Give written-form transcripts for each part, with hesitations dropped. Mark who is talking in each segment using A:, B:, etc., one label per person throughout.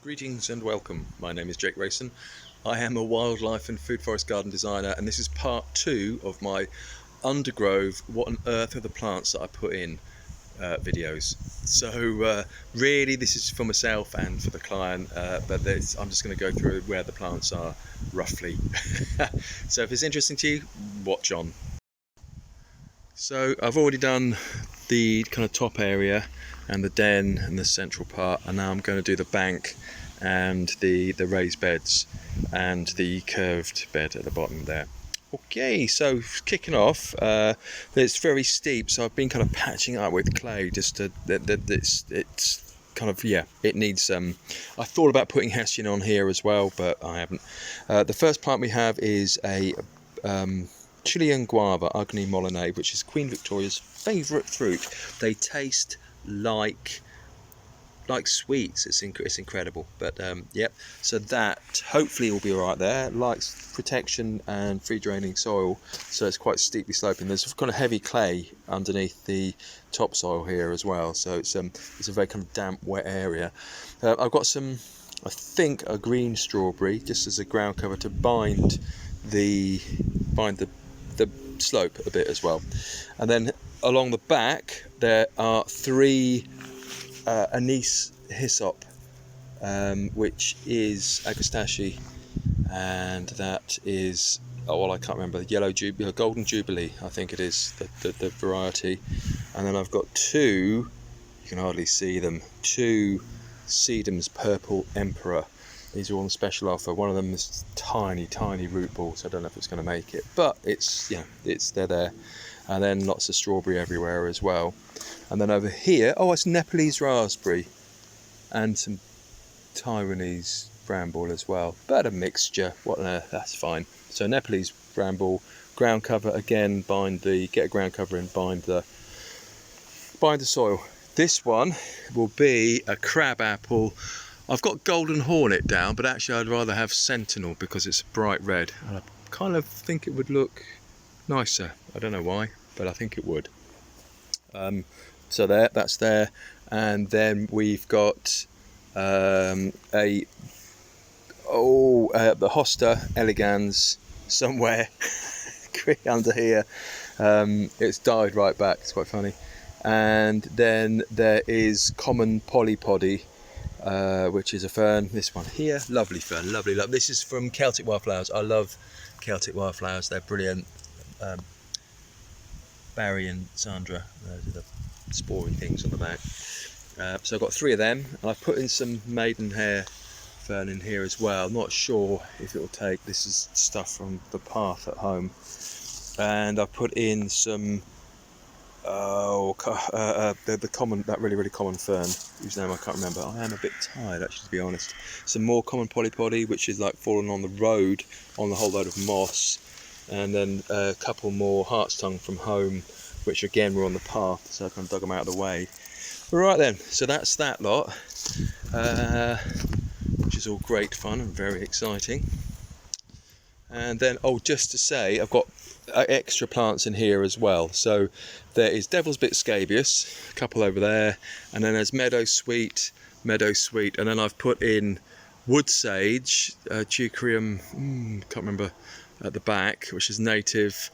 A: Greetings and welcome. My name is Jake Rayson. I am a wildlife and food forest garden designer, and this is part 2 of my Undergrove What on Earth Are the Plants That I Put In videos. So really this is for myself and for the client, but I'm just going to go through where the plants are roughly. So if it's interesting to you, watch on. So I've already done the kind of top area and the den and the central part, and now I'm going to do the bank and the raised beds and the curved bed at the bottom there. Okay, so kicking off, it's very steep, so I've been kind of patching it up with clay just to it's kind of, yeah, it needs I thought about putting hessian on here as well, but I haven't. The first plant we have is a Chilean guava, Agni Molyneux, which is Queen Victoria's favourite fruit. They taste like sweets. It's incredible. But yep, so that hopefully will be all right there. It likes protection and free draining soil, so it's quite steeply sloping. There's kind of heavy clay underneath the topsoil here as well, so it's a very kind of damp, wet area. I've got some, I think, a green strawberry just as a ground cover to bind the slope a bit as well. And then along the back there are 3 anise hyssop, which is agastache, and that is, oh well, I can't remember, the yellow jubilee, golden jubilee, I think it is the variety. And then I've got 2, you can hardly see them, 2 sedums purple emperor. These are all on special offer. One of them is tiny root ball, so I don't know if it's going to make it, but it's, you know, they're there. And then lots of strawberry everywhere as well. And then over here, oh, it's Nepalese raspberry and some Taiwanese bramble as well, but a mixture. What on earth? That's fine. So Nepalese bramble, ground cover again. Get a ground cover and bind the soil. This one will be a crab apple. I've got golden hornet down, but actually I'd rather have sentinel because it's bright red, and I kind of think it would look nicer. I don't know why, but I think it would. So that's there, and then we've got the Hosta elegans somewhere under here. It's died right back. It's quite funny. And then there is common polypody, which is a fern. This one here, lovely fern, lovely. This is from Celtic Wildflowers. I love Celtic Wildflowers. They're brilliant. Barry and Sandra, those are the spory things on the back. So I've got 3 of them, and I've put in some maidenhair fern in here as well. I'm not sure if it will take. This is stuff from the path at home. And I've put in some the common, that really common fern whose name I can't remember. I am a bit tired, actually, to be honest. Some more common polypody, which is like fallen on the road on the whole load of moss. And then a couple more heart's tongue from home, which again were on the path, so I kind of dug them out of the way. Right then, so that's that lot, which is all great fun and very exciting. And then, oh, just to say, I've got extra plants in here as well. So there is Devil's Bit scabious, a couple over there, and then there's meadow sweet, and then I've put in wood sage, Teucrium, can't remember, at the back, which is native,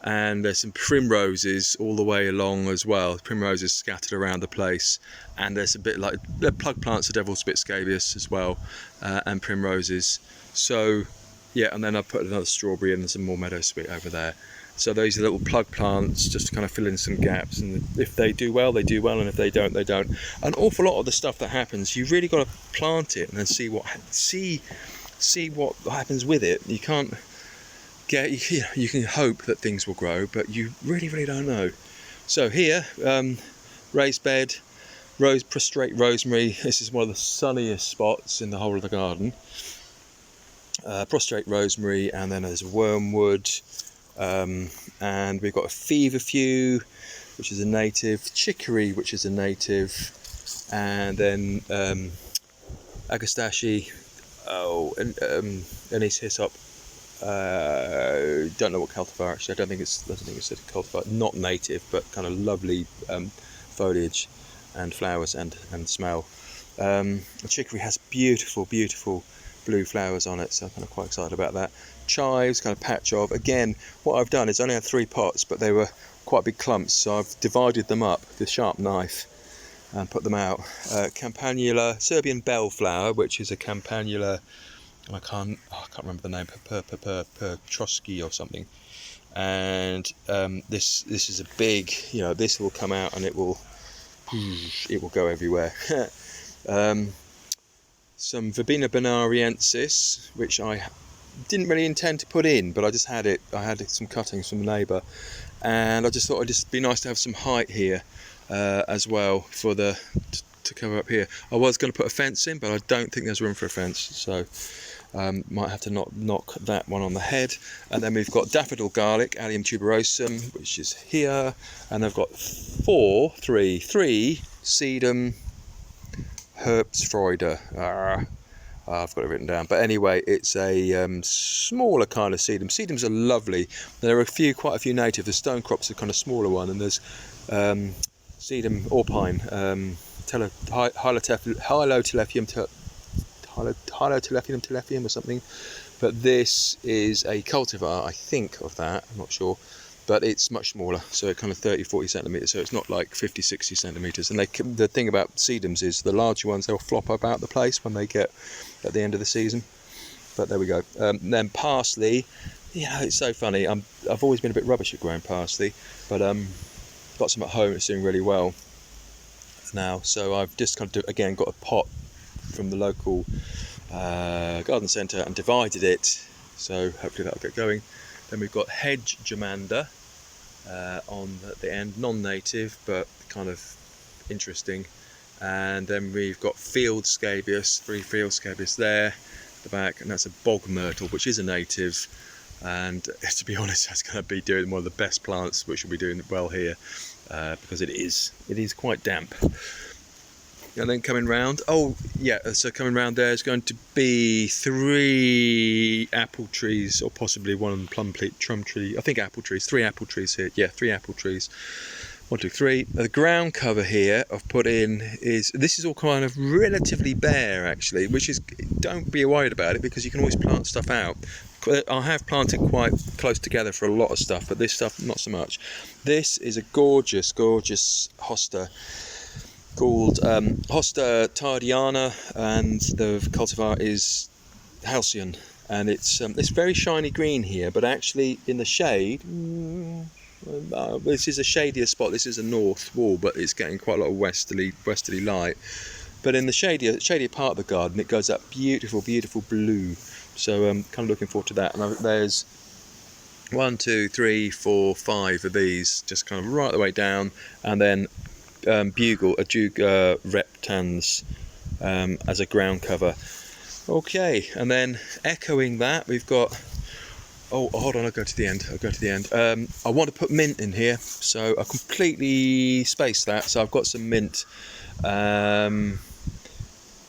A: and there's some primroses all the way along as well. Primroses scattered around the place, and there's a bit like the plug plants of Devil's Bit scabious as well, and primroses. So yeah, and then I put another strawberry and some more meadow sweet over there. So those are little plug plants just to kind of fill in some gaps, and if they do well, they do well, and if they don't, they don't. An awful lot of the stuff that happens, you really got to plant it and then see what happens with it. You can't you can hope that things will grow, but you really don't know. So here, raised bed, prostrate rosemary. This is one of the sunniest spots in the whole of the garden. Prostrate rosemary, and then there's wormwood, and we've got a feverfew, which is a native, chicory, which is a native, and then agastache, anise hyssop. Don't know what cultivar actually. I don't think it's a cultivar. Not native, but kind of lovely foliage and flowers and smell. The chicory has beautiful blue flowers on it, so I'm kind of quite excited about that. Chives, kind of patch of. Again, what I've done is I only had 3 pots, but they were quite big clumps, so I've divided them up with a sharp knife and put them out. Campanula, Serbian bellflower, which is a campanula, I can't remember the name, Petrosky or something. And this is a big, this will come out and it will go everywhere. Some Verbena bonariensis, which I didn't really intend to put in, but I just had it. I had some cuttings from a neighbour, and I just thought it'd just be nice to have some height here as well to cover up here. I was going to put a fence in, but I don't think there's room for a fence, so might have to knock that one on the head. And then we've got daffodil garlic, Allium tuberosum, which is here, and I've got three sedum Herbstfreude. I've got it written down, but anyway, it's a smaller kind of sedum. Sedums are lovely. There are quite a few native. The stone crop's a kind of smaller one, and there's sedum orpine, Hylotelephium or something. But this is a cultivar, I think, of that. I'm not sure. But it's much smaller, so kind of 30-40 centimetres, so it's not like 50-60 centimetres. And the thing about sedums is the larger ones, they'll flop about the place when they get at the end of the season. But there we go. Then parsley, it's so funny. I've always been a bit rubbish at growing parsley, but got some at home. It's doing really well now. So I've just kind of again got a pot from the local garden centre and divided it. So hopefully that'll get going. Then we've got hedge germander on the end, non-native but kind of interesting. And then we've got field scabious, 3 field scabious there at the back, and that's a bog myrtle, which is a native. And to be honest, that's going to be doing one of the best plants, which will be doing well here because it is quite damp. And then coming round, so coming round there is going to be 3 apple trees, or possibly 1 plum tree. I think apple trees, 3 apple trees here. Yeah, 3 apple trees. 1, 2, 3. The ground cover here I've put in this is all kind of relatively bare actually, which is, don't be worried about it because you can always plant stuff out. I have planted quite close together for a lot of stuff, but this stuff not so much. This is a gorgeous hosta called Hosta tardiana, and the cultivar is halcyon, and it's very shiny green here, but actually in the shade, this is a shadier spot. This is a north wall, but it's getting quite a lot of westerly light. But in the shadier part of the garden, it goes up beautiful blue. So I'm kind of looking forward to that. And there's 1, 2, 3, 4, 5 of these, just kind of right the way down, and then Duga reptans as a ground cover. Okay, and then echoing that, we've got, hold on, I'll go to the end. I want to put mint in here, so I completely spaced that, so I've got some mint.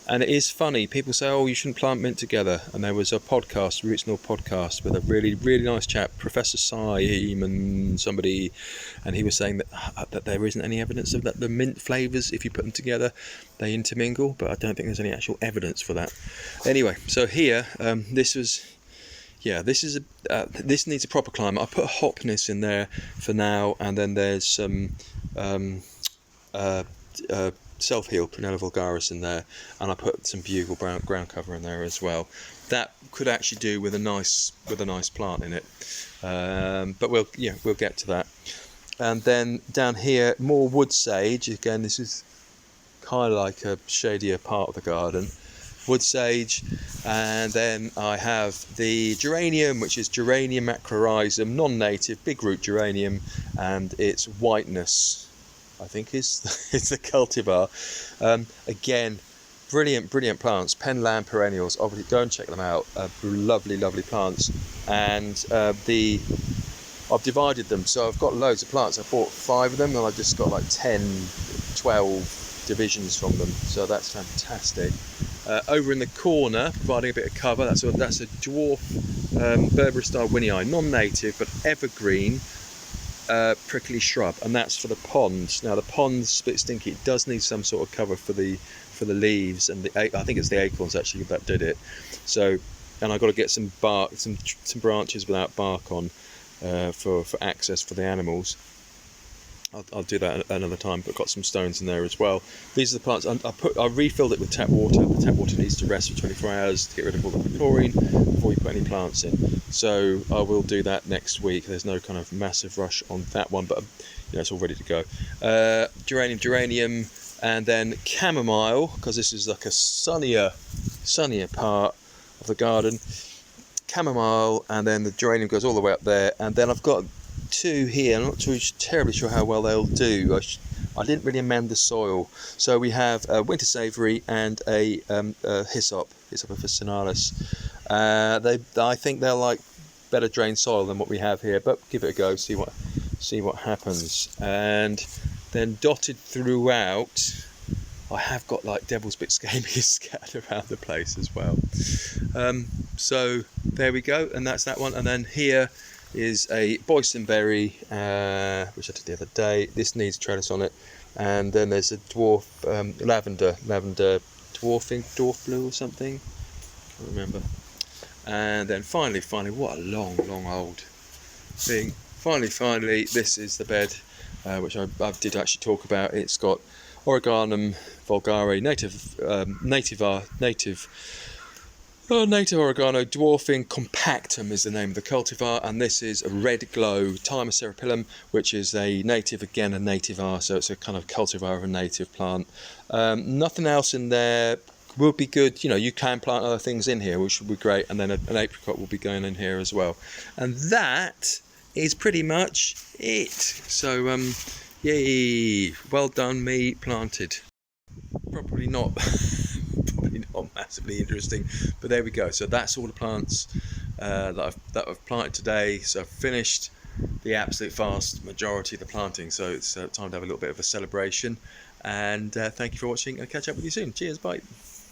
A: And it is funny, people say, you shouldn't plant mint together. And there was a podcast, Roots North podcast, with a really nice chap, Professor Syme and somebody, and he was saying that there isn't any evidence of that the mint flavours, if you put them together, they intermingle, but I don't think there's any actual evidence for that. Anyway, so here, this needs a proper climate. I put a hopness in there for now, and then there's some self-heal Prunella vulgaris in there, and I put some bugle ground cover in there as well. That could actually do with a nice plant in it, but we'll get to that. And then down here, more wood sage. Again, this is kind of like a shadier part of the garden. Wood sage, and then I have the geranium, which is Geranium macrorhizum, non-native, big root geranium, and its whiteness, I think, is the cultivar. Again, brilliant plants, Penland perennials. Obviously, go and check them out. Lovely plants. And I've divided them, so I've got loads of plants. I bought 5 of them, and I've just got like 10, 12 divisions from them. So that's fantastic. Over in the corner, providing a bit of cover, that's a dwarf Berberistar winnii, non-native but evergreen. Prickly shrub, and that's for the ponds. Now the pond's a bit stinky. It does need some sort of cover for the for the leaves and I think it's the acorns actually that did it. So, and I've got to get some bark, some branches without bark on for access for the animals. I'll do that another time, but got some stones in there as well. These are the plants. I refilled it with tap water. The tap water needs to rest for 24 hours to get rid of all the chlorine before you put any plants in. So I will do that next week. There's no kind of massive rush on that one, but it's all ready to go. Geranium, and then chamomile, because this is like a sunnier part of the garden. Chamomile, and then the geranium goes all the way up there, and then I've got two here. I'm not terribly sure how well they'll do. I didn't really amend the soil, so we have a winter savoury and a hyssop officinalis. I think they'll like better drained soil than what we have here, but give it a go, see what happens. And then dotted throughout, I have got like devil's bit scabies scattered around the place as well. So there we go, and that's that one. And then here is a boysenberry, which I did the other day. This needs trellis on it. And then there's a dwarf lavender dwarf blue or something, I can't remember. And then finally, what a long old thing. Finally, this is the bed, which I did actually talk about. It's got Oreganum vulgare, native oregano dwarfing compactum is the name of the cultivar, and this is a red glow Thymoserapillum, which is a native R, so it's a kind of cultivar of a native plant. Nothing else in there. Would be good, you can plant other things in here, which would be great, and then an apricot will be going in here as well. And that is pretty much it. So yay, well done me, planted. Probably not massively interesting, but there we go. So that's all the plants that I've planted today. So I've finished the absolute vast majority of the planting, so it's time to have a little bit of a celebration. And thank you for watching. I'll catch up with you soon. Cheers, bye.